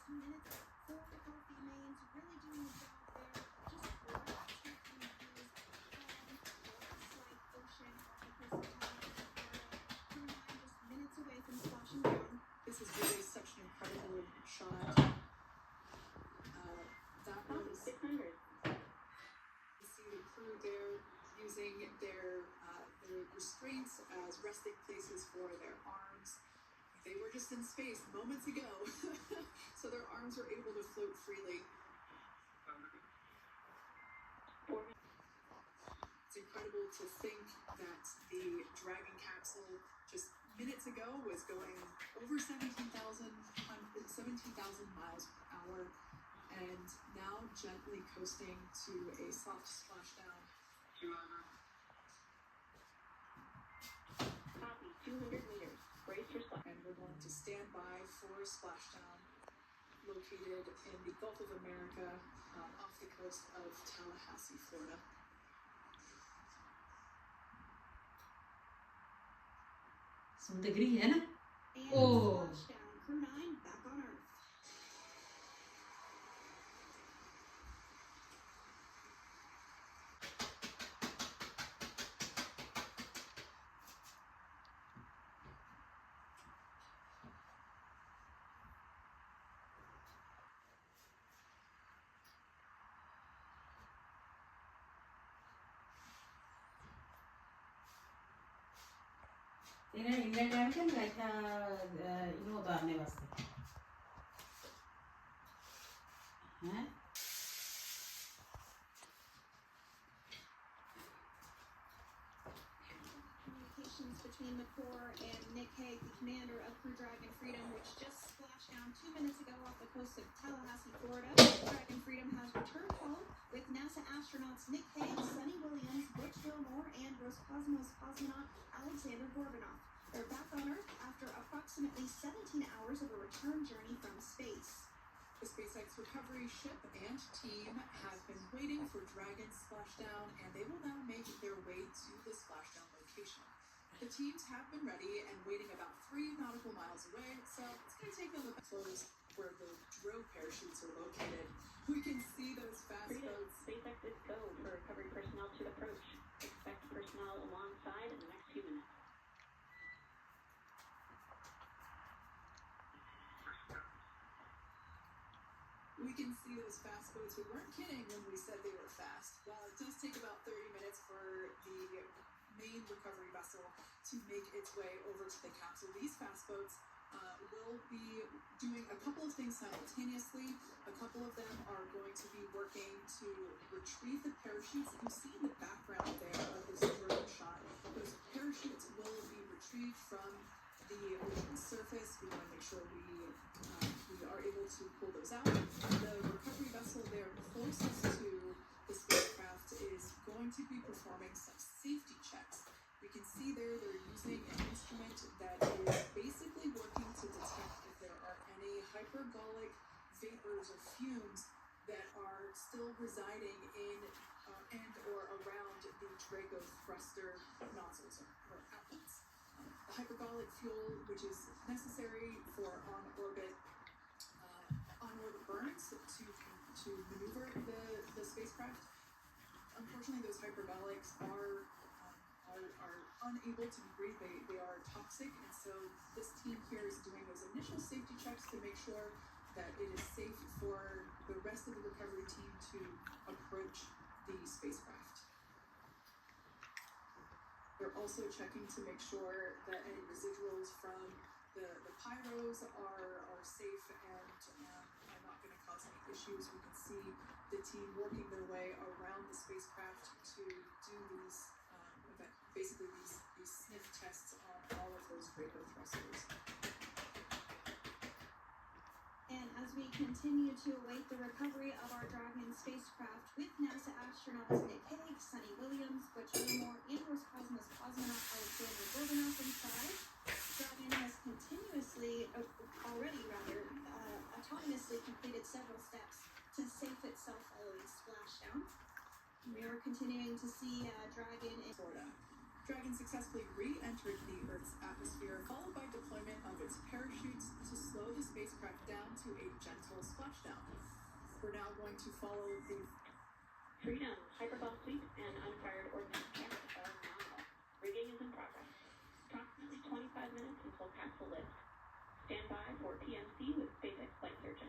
2 minutes. 4 healthy mains, really doing the job there. Just breathtaking views from the ocean off the coast of California. Crew 9 just minutes away from splashing down. This is really such an incredible shot. That was 600. You see the crew there using their restraints as resting places for their arms. They were just in space moments ago, so their arms were able to float freely. It's incredible to think that the Dragon capsule just minutes ago was going over 17,000 miles per hour, and now gently coasting to a soft splashdown. Copy, 200 meters. Brace yourself. And we're going to stand by for splashdown, located in the Gulf of America, off the coast of Tallahassee, Florida. صوت جري هنا. And Oh. splashdown. Crew 9 back on Earth. इन्हें Indian time के like इन्हों उतारने वास्ते हैं Communications between the Corps and Nick Hague, the commander of Crew Dragon Freedom, which just splashed down 2 minutes ago off the coast of Tallahassee, Florida. Dragon Freedom has returned home with NASA astronauts Nick Hague, Sunny Williams, Butch Wilmore, and Roscosmos cosmonaut Alexander Gorbanov. They're back on Earth after approximately 17 hours of a return journey from space. The SPACEX recovery ship and team have been waiting for Dragon's splashdown, and they will now make their way to the splashdown location. The teams have been ready and waiting about 3 nautical miles away, so it's going to take a look at close where the drill parachutes are located. We can see those fast boats. SpaceX is go for recovery personnel to approach. Expect personnel alongside in the next few minutes. We can see those fast boats. We weren't kidding when we said they were fast. Well, it does take about 30 minutes for the main recovery vessel to make its way over to the capsule. These fast boats will be doing a couple of things simultaneously. A couple of them are going to be working to retrieve the parachutes. You see in the background there of this drone shot, those parachutes will be retrieved from the ocean surface. We want to make sure we are able to pull those out. The recovery vessel there closest to the spacecraft is going to be performing some safety checks. We can see there they're using an instrument that is basically working to detect if there are any hypergolic vapors or fumes that are still residing in and or around the Draco thruster nozzles or outlets. The hypergolic fuel, which is necessary for on-orbit burns to maneuver the spacecraft. Unfortunately, those hypergolics are unable to be breathed. They are toxic, and so this team here is doing those initial safety checks to make sure that it is safe for the rest of the recovery team to approach the spacecraft. They're also checking to make sure that any residuals from the pyros are safe and are not going to cause any issues. We can see the team working their way around the spacecraft to do these basically these sniff tests on all of those Draco thrusters. And as we continue to await the recovery of our Dragon spacecraft with NASA astronauts Nick Hague, Sunny Williams, Butch Wilmore, and Roscosmos cosmonaut Alexander Gorbanov inside, Dragon has autonomously completed several steps to safe itself following splashdown. We are continuing to see Dragon in Florida. Dragon successfully re-entered the Earth's atmosphere, followed by deployment of its parachutes to slow the spacecraft down to a gentle going to follow the Freedom, hyperball sweep, and unfired ordnance cannon are nominal. Rigging is in progress. Approximately 25 minutes until capsule lifts. Stand by for PMC with SPACEX flight surgeon.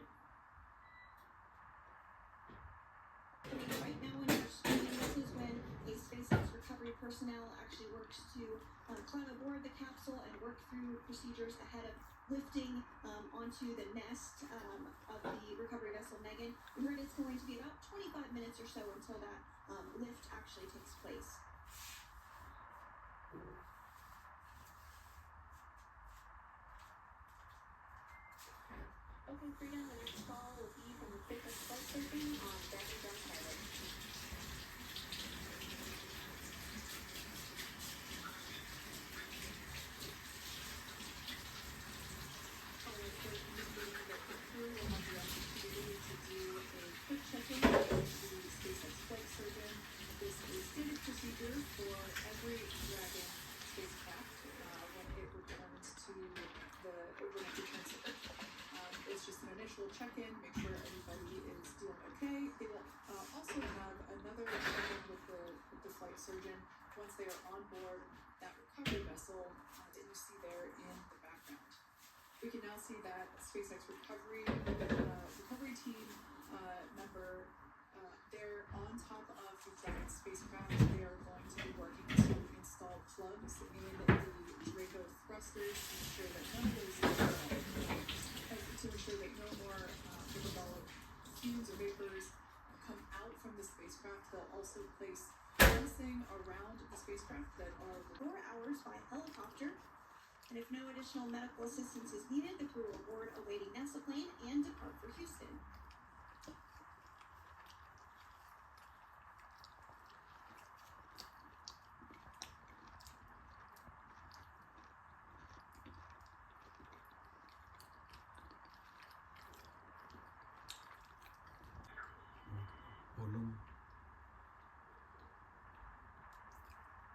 Right now when you're screening, this is when a SpaceX recovery personnel actually works to climb aboard the capsule and work through procedures ahead of lifting onto the nest of the recovery vessel Megan. We heard it's going to be about 25 minutes or so until that lift actually takes place. Okay, Freedom, the next call will be from the SpaceX flight surgeon on Dragon Ground Pilot. crew will have the opportunity to do a quick check-in with the SpaceX flight surgeon. This is standard procedure for every Dragon spacecraft when it returns to Earth. It's just an initial check-in, make sure everybody is doing okay. They will also have another check-in with the flight surgeon once they are on board that recovery vessel that you see there in the background. We can now see that SpaceX recovery team member, they're on top of the Dragon spacecraft. They are going to be working to install plugs in the Draco thrusters to ensure that no more hyperbolic fumes or vapors come out from the spacecraft. They'll also place fencing around the spacecraft that are 4 hours by helicopter. And if no additional medical assistance is needed, the crew will board a waiting NASA plane and depart for Houston.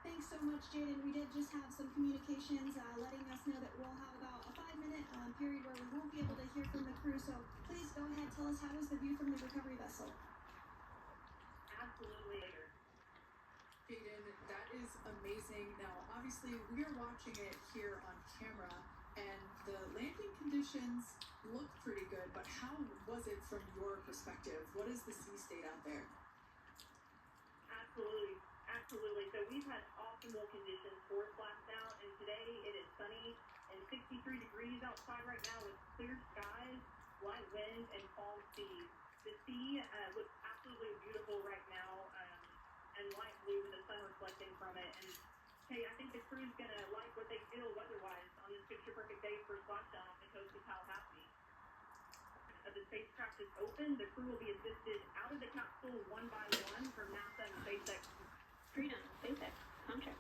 Thanks so much, Jaden. We did just have some communications letting us know that we'll have about a 5-minute period where we won't be able to hear from the crew. So please go ahead, tell us, how is the view from the recovery vessel? Absolutely. Jaden, that is amazing. Now, obviously, we're watching it here on camera, and the landing conditions look pretty good, but how was it from your perspective? What is the sea state out there? Absolutely. So we've had optimal conditions for splashdown, and today it is sunny and 63 degrees outside right now with clear skies, light winds, and calm seas. The sea looks absolutely beautiful right now, and light blue with the sun reflecting from it. And hey, I think the crew's gonna like what they feel weather-wise on this picture-perfect day for splashdown off the coast of Tallahassee. The spacecraft is open. The crew will be assisted out of the capsule one by one from NASA and SpaceX. Freedom, SpaceX, contract.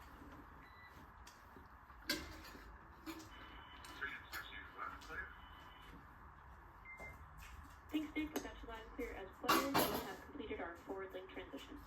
Thanks, Nick. Got you loud and clear as players. We have completed our forward link transition.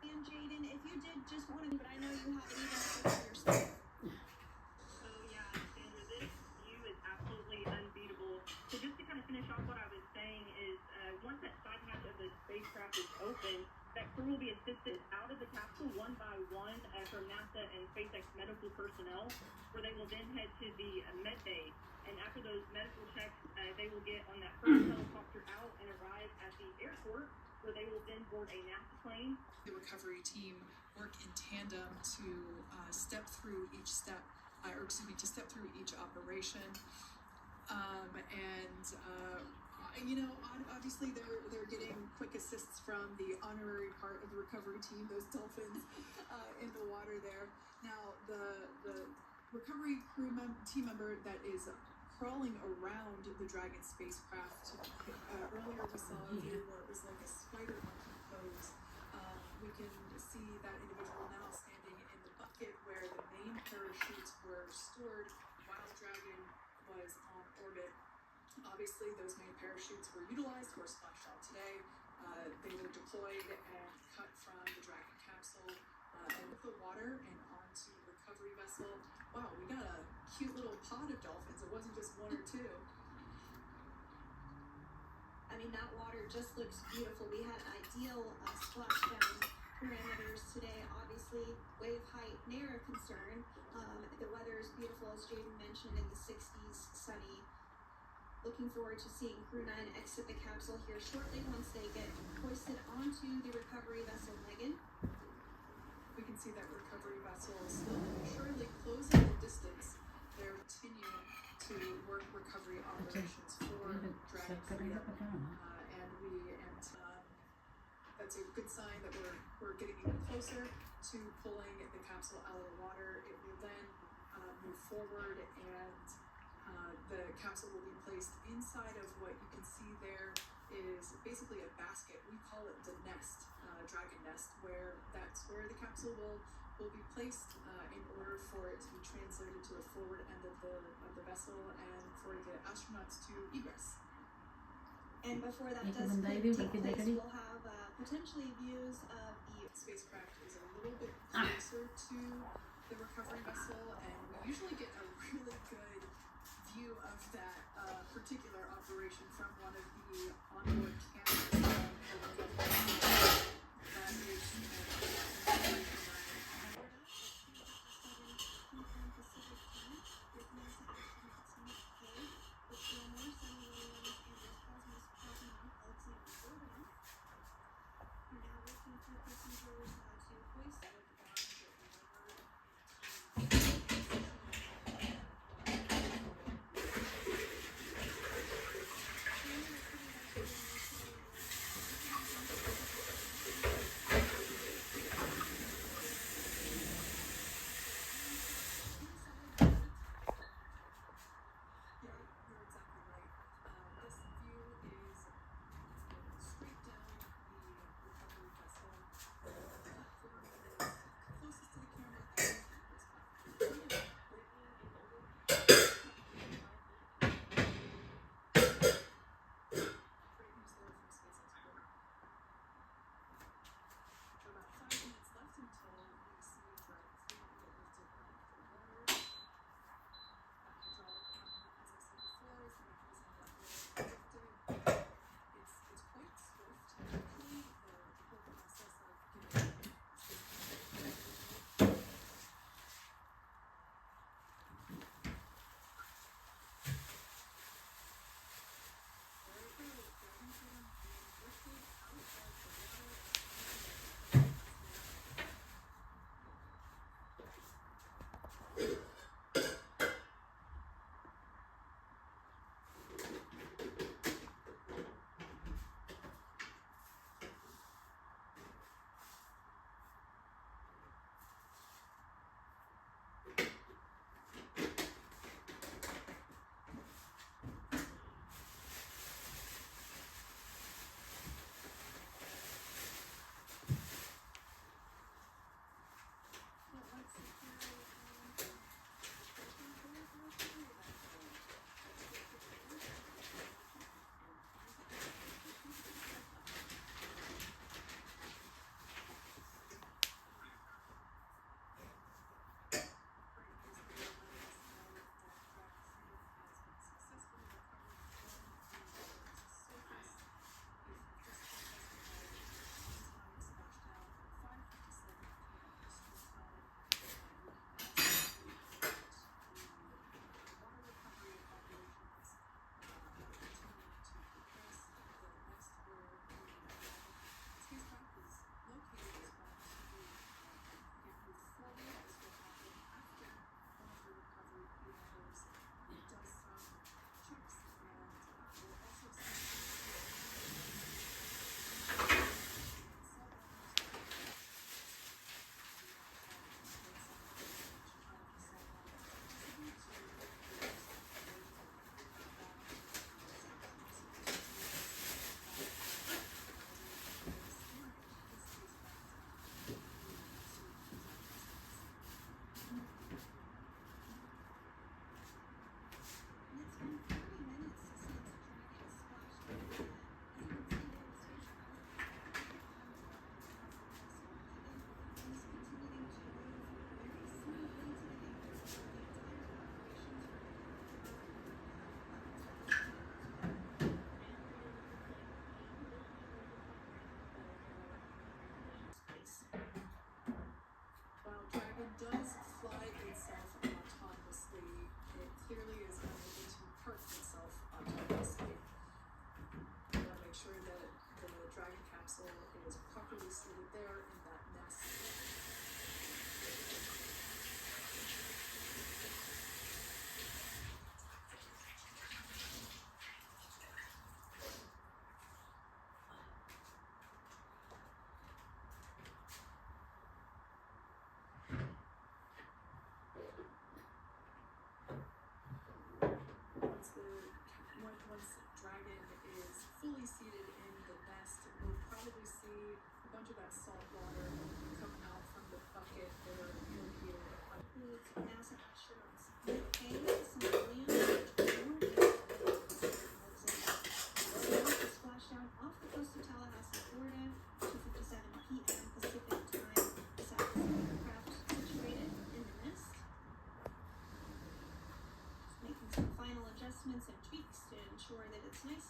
And Jaden, if you did just want to, but I know you have it even for yourself. Oh yeah, Sandra, this view is absolutely unbeatable. So just to kind of finish off what I was saying is, once that side hatch of the spacecraft is open, that crew will be assisted out of the capsule one by one from NASA and SpaceX medical personnel, where they will then head to the med bay. And after those medical checks, they will get on that first helicopter out and arrive at the airport, where they will then board a NASA plane. The recovery team work in tandem to step through each step, to step through each operation. Obviously they're getting quick assists from the honorary part of the recovery team, those dolphins in the water there. Now the recovery team member that is crawling around the Dragon spacecraft. Earlier we saw a view where it was like a spider monkey pose. We can see that individual now standing in the bucket where the main parachute parachutes were stored while Dragon was on orbit. Obviously, those main parachutes were utilized for splashdown today. They were deployed and cut from the Dragon capsule and with the water and onto the recovery vessel. Wow, we got a cute little pod of dolphins. It wasn't just one or two. I mean, that water just looks beautiful. We had ideal splashdown parameters today. Obviously, wave height, ne'er a concern. The weather is beautiful, as Jaden mentioned, in the 60s, sunny. Looking forward to seeing Crew 9 exit the capsule here shortly once they get hoisted onto the recovery vessel Megan. We can see that recovery vessel slowly but surely closing the distance. They're continuing to work recovery operations for Dragon Freedom. That's a good sign that we're getting even closer to pulling the capsule out of the water. It will then move forward, and the capsule will be placed inside of what you can see there is basically a basket. We call it the nest, Dragon nest, that's where the capsule will be placed in order for it to be translated to the forward end of the vessel and for the astronauts to egress. And before that does take place, we'll have potentially views of the spacecraft is a little bit closer to the recovery vessel, and we usually get a really good view of that particular operation from one of the onboard cameras of the recovery vessel. That is straight down the recovery vessel.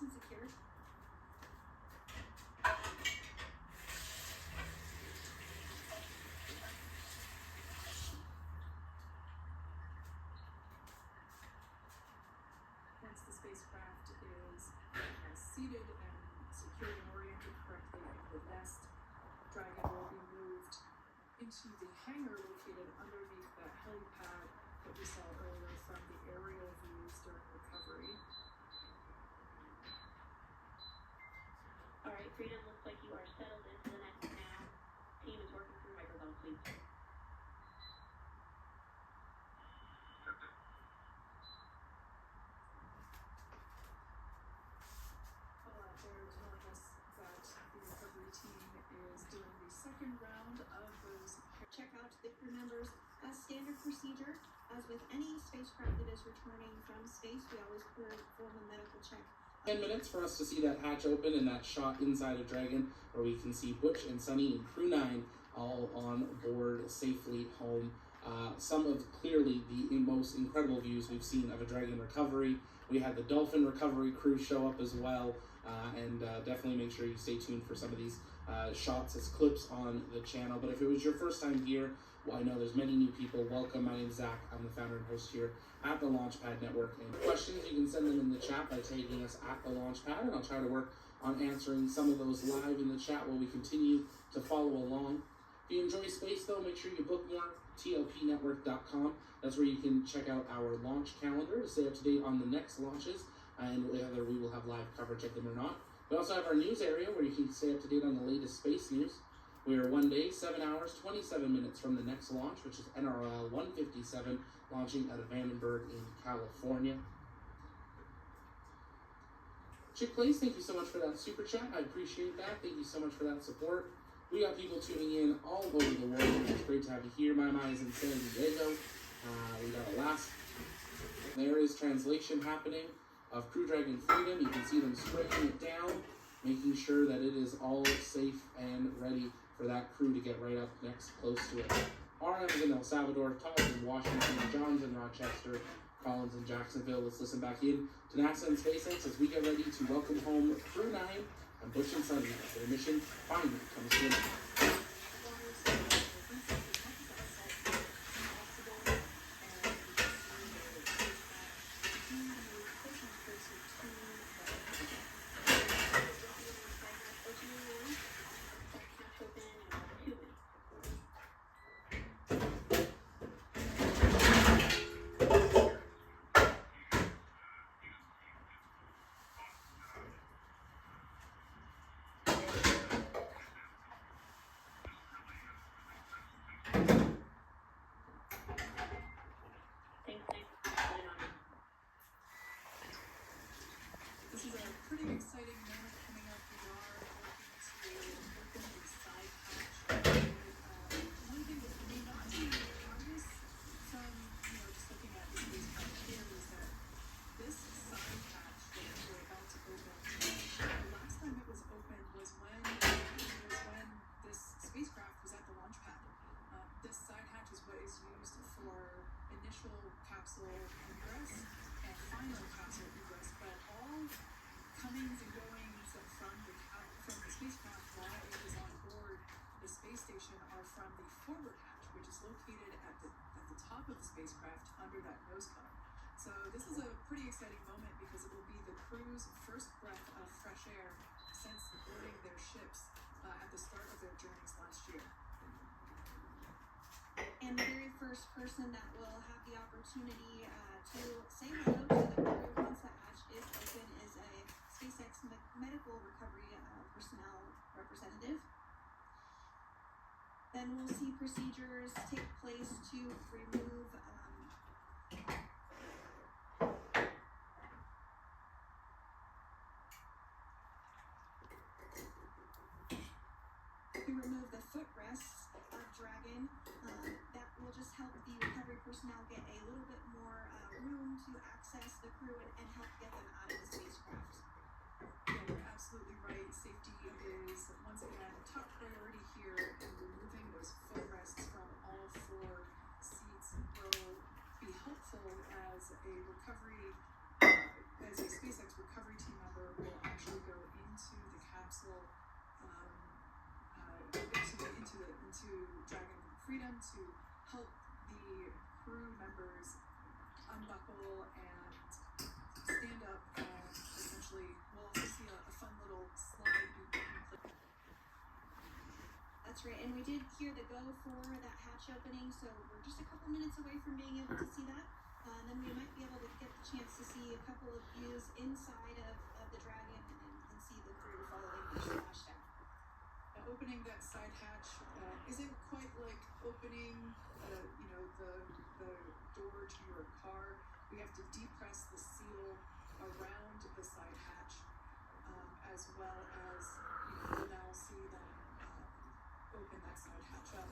and secured. Once the spacecraft is seated and secured and oriented correctly in the nest, Dragon will be moved into the hangar located underneath that helipad that we saw earlier from the aerial views during recovery. All right, Freedom, looks like you are settled into the nest now. Team is working through microphone, please. They're telling us that the recovery team is doing the second round of those. Check out the crew members as standard procedure. As with any spacecraft that is returning from space, we always perform a medical check. 10 minutes for us to see that hatch open and that shot inside of Dragon where we can see Butch and Sunny and Crew 9 all on board safely home. Some of clearly the most incredible views we've seen of a Dragon recovery. We had the Dolphin recovery crew show up as well, and definitely make sure you stay tuned for some of these shots as clips on the channel. But if it was your first time here, well, I know there's many new people. Welcome. My name's Zach. I'm the founder and host here at the Launchpad Network. And questions, you can send them in the chat by tagging us at the Launchpad, and I'll try to work on answering some of those live in the chat while we continue to follow along. If you enjoy space, though, make sure you bookmark tlpnetwork.com. That's where you can check out our launch calendar to stay up to date on the next launches and whether we will have live coverage of them or not. We also have our news area where you can stay up to date on the latest space news. We are 1 day, 7 hours, 27 minutes from the next launch, which is NRL 157, launching out of Vandenberg in California. Chick Place, thank you so much for that super chat. I appreciate that. Thank you so much for that support. We got people tuning in all over the world. It's great to have you here. My mind is in San Diego. We got a last. There is translation happening of Crew Dragon Freedom. You can see them spraying it down, making sure that it is all safe and ready for that crew to get right up next close to it. RM is in El Salvador, Todd in Washington, John's in Rochester, Collins in Jacksonville. Let's listen back in to NASA and SPACEX as we get ready to welcome home Crew 9 and Butch and Sunny as their mission finally comes to an end. This is a pretty exciting moment coming up. We are working to open the side hatch. One thing that may not be obvious from, just looking at the spacecraft here is that this side hatch that we're about to open, the last time it was opened was when this spacecraft was at the launch pad. This side hatch is what is used for initial capsule egress and final capsule egress, but all comings and goings from the spacecraft while it is on board the space station are from the forward hatch, which is located at the top of the spacecraft under that nose cone. So this is a pretty exciting moment because it will be the crew's first breath of fresh air since boarding their ships at the start of their journeys last year. And the very first person that will have the opportunity to say hello to the crew once the hatch is open is a SPACEX medical recovery personnel representative. Then we'll see procedures take place to remove the footrests of Dragon. That will just help the recovery personnel get a little bit more room to access the crew and help get them out of the spacecraft. Yeah, you're absolutely right. Safety is, once again, top priority here, and removing those footrests from all 4 seats will be helpful as a SPACEX recovery team member will freedom to help the crew members unbuckle and stand up, and essentially we'll also see a fun little slide you can click. That's right, and we did hear the go for that hatch opening, so we're just a couple minutes away from being able to see that. And then we might be able to get the chance to see a couple of views inside of the Dragon and see the crew following the splashdown. Now, opening that side hatch isn't quite like opening, the door to your car. We have to depress the seal around the side hatch, as well as we'll now see them open that side hatch up.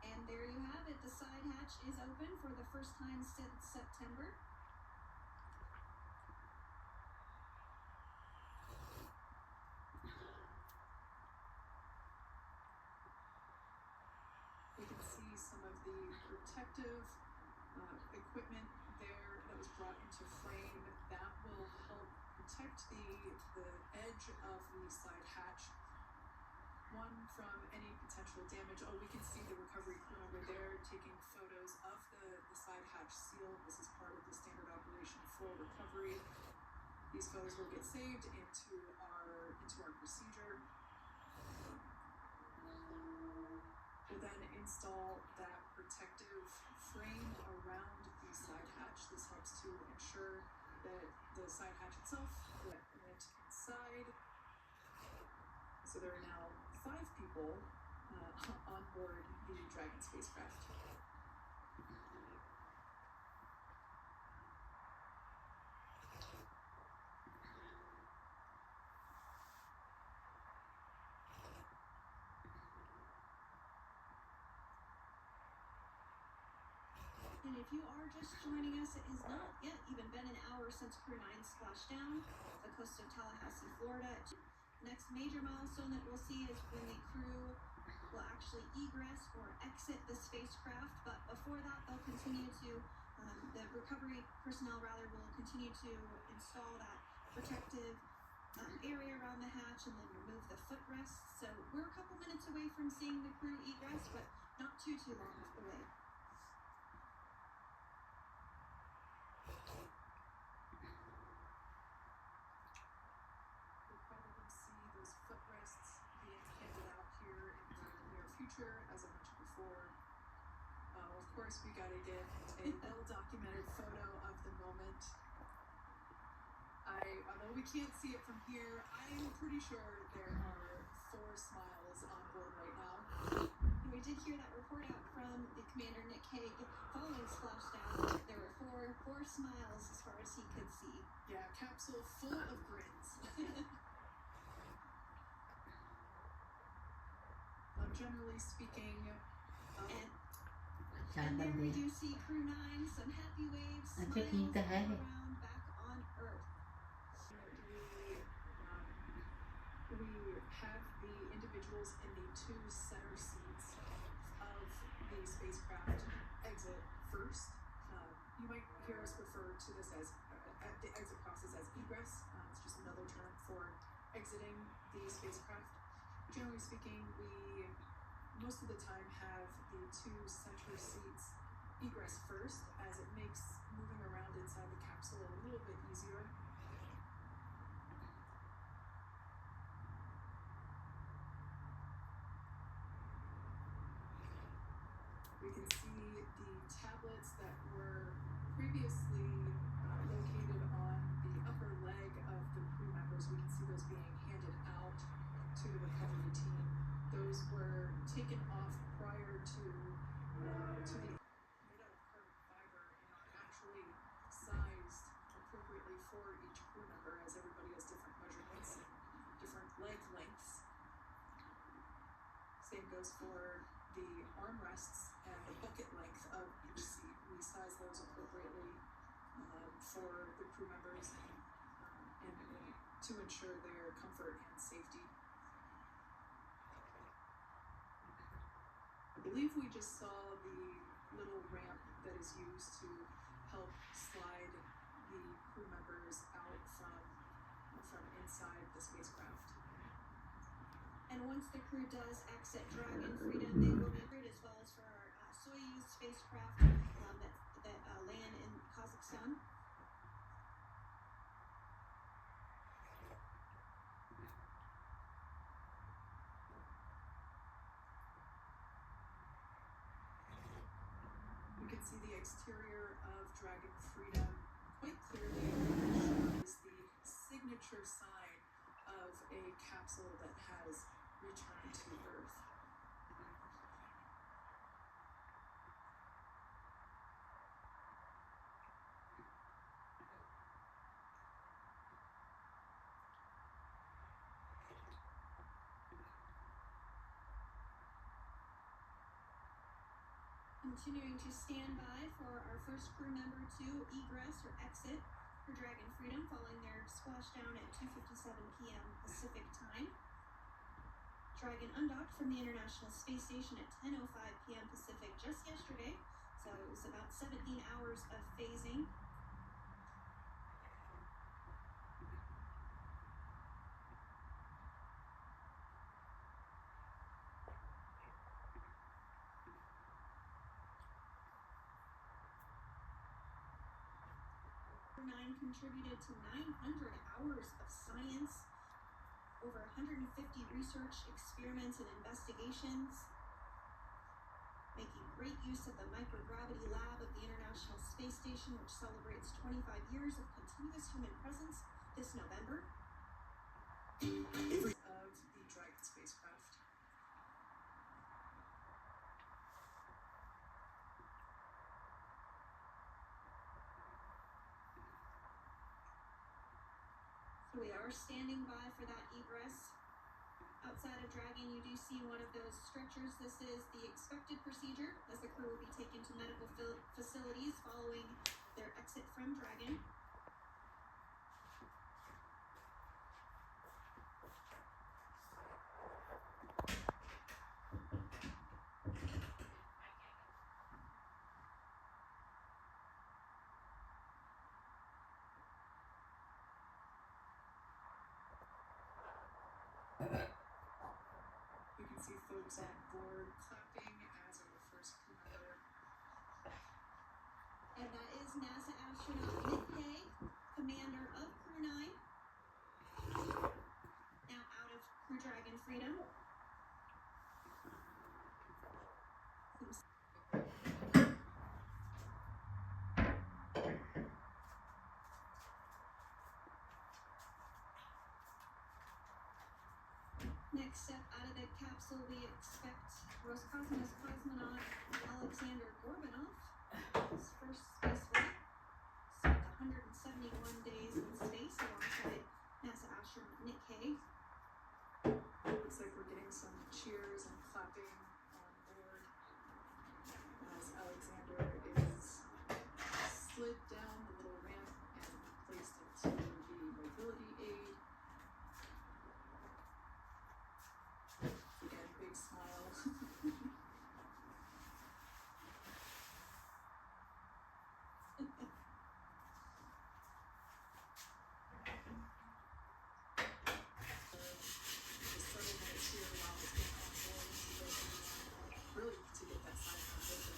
And there you have it. The side hatch is open for the first time since September. We can see some of the protective equipment there that was brought into frame. That will help protect the edge of the side hatch, one from any potential damage. Oh, we can see the recovery crew member there taking photos of the side hatch seal. This is part of the standard operation for recovery. These photos will get saved into our procedure. We'll then install that protective frame around the side hatch. This helps to ensure that the side hatch itself went inside. So there are now 5 people on board the Dragon spacecraft. And if you are just joining us, it has not yet even been an hour since Crew 9 splashed down off the coast of Tallahassee, Florida. Next major milestone that we'll see is when the crew will actually egress or exit the spacecraft. But before that, they'll continue to, the recovery personnel rather, will continue to install that protective area around the hatch and then remove the footrests. So we're a couple minutes away from seeing the crew egress, but not too long away. As I mentioned before, of course we gotta get a well-documented photo of the moment. Although we can't see it from here, I'm pretty sure there are 4 smiles on board right now. And we did hear that report out from the commander, Nick Hague, following splashdown. There were four smiles as far as he could see. Yeah, capsule full of grins. Generally speaking, and there we do see Crew 9, some happy waves, smiles all around back on Earth. We have the individuals in the 2 center seats of the spacecraft exit first. You might hear us refer to this as the exit process as egress. It's just another term for exiting the spacecraft. Generally speaking, we most of the time have the 2 center seats egress first, as it makes moving around inside the capsule a little bit easier. We can see the tablets that were previously located on the upper leg of the crew members. We can see those being handed out to the recovery team. Those were taken off prior to the made out of carbon fiber and are actually sized appropriately for each crew member, as everybody has different measurements and different leg lengths. Same goes for the armrests and the bucket length of each seat. We size those appropriately for the crew members and to ensure their comfort and safety. I believe we just saw the little ramp that is used to help slide the crew members out from inside the spacecraft. And once the crew does exit Dragon Freedom, they will be great, as well as for our Soyuz spacecraft that land in Kazakhstan. You can see the exterior of Dragon Freedom quite clearly. It shows the signature sign of a capsule that has returned to Earth. Continuing to stand by for our first crew member to egress or exit for Dragon Freedom following their splashdown at 2:57 p.m. Pacific time. Dragon undocked from the International Space Station at 10:05 p.m. Pacific just yesterday, so it was about 17 hours of phasing. Contributed to 900 hours of science, over 150 research experiments and investigations, making great use of the microgravity lab of the International Space Station, which celebrates 25 years of continuous human presence this November. Of the Dragon spacecraft. We are standing by for that egress. Outside of Dragon, you do see one of those stretchers. This is the expected procedure as the crew will be taken to medical facilities following their exit from Dragon. You can see folks on board clapping as our first crew member. And that is NASA astronaut Nick Hay, commander of Crew 9, now out of Crew Dragon Freedom. Next step out of the capsule, we expect Roscosmos cosmonaut Alexander Gorbanov, his first space flight. Spent 171 days in space alongside NASA astronaut Nick Hay. Looks like we're getting some cheers and clapping on board as Alexander is slid down the little ramp and placed into the mobility aid. Again, big smile. Just several minutes here while it's been on board to go through, really to get that side transition.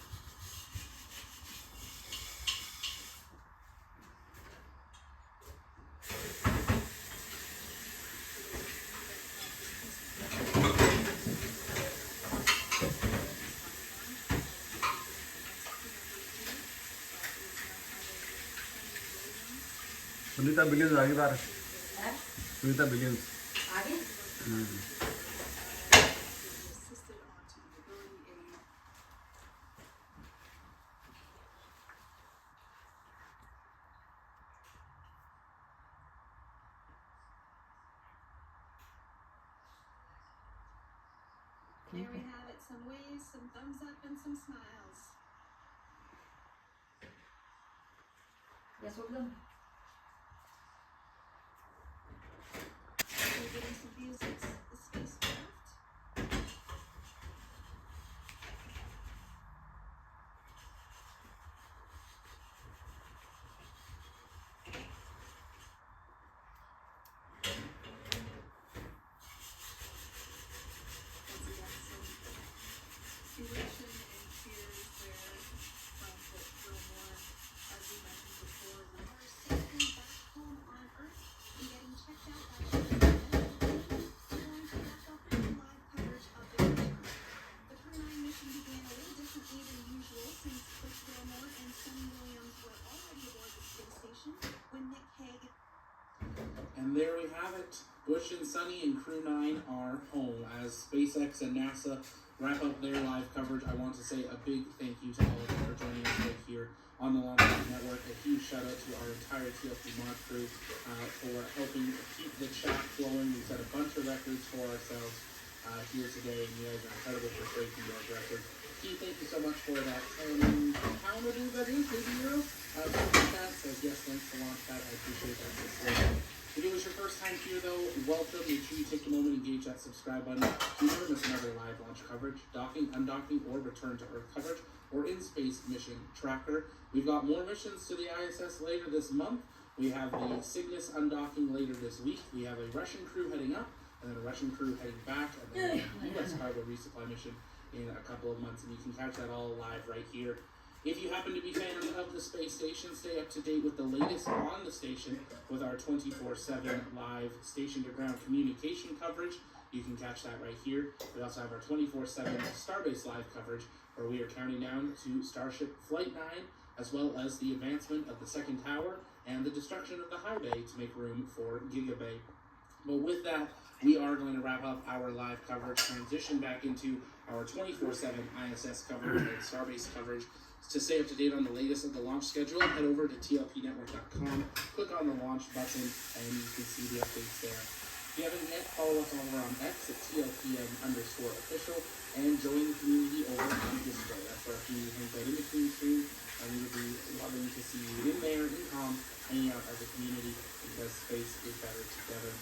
Sunita billions आगे बार हैं? Sunita billions आगे Assisted onto the mobility aid. There we have it, some waves, some thumbs up, and some smiles. या सोड दो have it. Bush and Sunny and Crew 9 are home. As SPACEX and NASA wrap up their live coverage, I want to say a big thank you to all of you for joining us right here on the Launch Network. A huge shout out to our entire TLP Mod crew for helping keep the chat flowing. We set a bunch of records for ourselves here today, and you guys are incredible for breaking those records. Keith, thank you so much for that. Pound, I believe that is, maybe euro. That says yes, thanks for Launchpad. I appreciate that. If it was your first time here, though, welcome. Make sure you take a moment and engage that subscribe button. You never miss another live launch coverage, docking, undocking, or return to Earth coverage, or in-space mission tracker. We've got more missions to the ISS later this month. We have the Cygnus undocking later this week. We have a Russian crew heading up, and then a Russian crew heading back, and then a U.S. cargo resupply mission in a couple of months, and you can catch that all live right here. If you happen to be fans of the space station, stay up to date with the latest on the station with our 24/7 live station-to-ground communication coverage. You can catch that right here. We also have our 24/7 Starbase live coverage, where we are counting down to Starship Flight 9, as well as the advancement of the second tower and the destruction of the high bay to make room for Gigabay. But with that, we are going to wrap up our live coverage, transition back into our 24/7 ISS coverage and Starbase coverage. To stay up to date on the latest of the launch schedule, head over to tlpnetwork.com, click on the launch button, and you can see the updates there. If you haven't yet, follow us over on X at tlpn_official, and join the community over on Discord. That's where our community hangs out in between streams, and we would be loving to see you in there, in hanging out as a community, because space is better together.